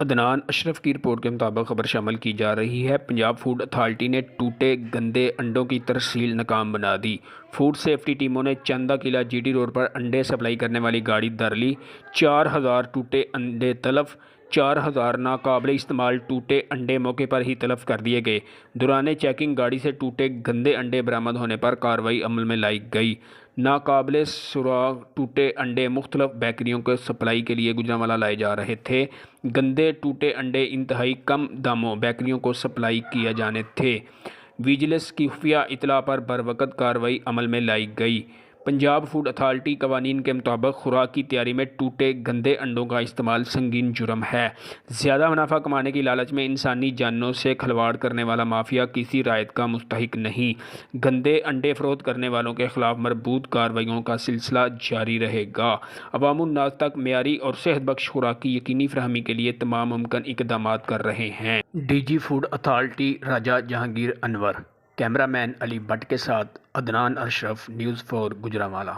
عدنان اشرف کی رپورٹ کے مطابق خبر شامل کی جا رہی ہے۔ پنجاب فوڈ اتھارٹی نے ٹوٹے گندے انڈوں کی ترسیل ناکام بنا دی۔ فوڈ سیفٹی ٹیموں نے چندہ قلعہ جی ٹی روڈ پر انڈے سپلائی کرنے والی گاڑی دھر لی۔ 4000 ٹوٹے انڈے تلف، 4000 ناقابل استعمال ٹوٹے انڈے موقع پر ہی تلف کر دیے گئے۔ دوران چیکنگ گاڑی سے ٹوٹے گندے انڈے برآمد ہونے پر کارروائی عمل میں لائی گئی۔ ناقابل سراغ ٹوٹے انڈے مختلف بیکریوں کو سپلائی کے لیے گوجرانوالہ لائے جا رہے تھے۔ گندے ٹوٹے انڈے انتہائی کم داموں بیکریوں کو سپلائی کیے جانے تھے۔ ویجیلنس کی خفیہ اطلاع پر بروقت کارروائی عمل میں لائی گئی۔ پنجاب فوڈ اتھارٹی قوانین کے مطابق خوراک کی تیاری میں ٹوٹے گندے انڈوں کا استعمال سنگین جرم ہے۔ زیادہ منافع کمانے کی لالچ میں انسانی جانوں سے کھلواڑ کرنے والا مافیا کسی رعایت کا مستحق نہیں۔ گندے انڈے فروخت کرنے والوں کے خلاف مربوط کارروائیوں کا سلسلہ جاری رہے گا۔ عوام الناس تک معیاری اور صحت بخش خوراک کی یقینی فراہمی کے لیے تمام ممکن اقدامات کر رہے ہیں۔ D G food authority Raja Jahangir Anwar. Cameraman Ali Butt کے ساتھ عدنان اشرف، نیوز 4 گوجرانوالہ۔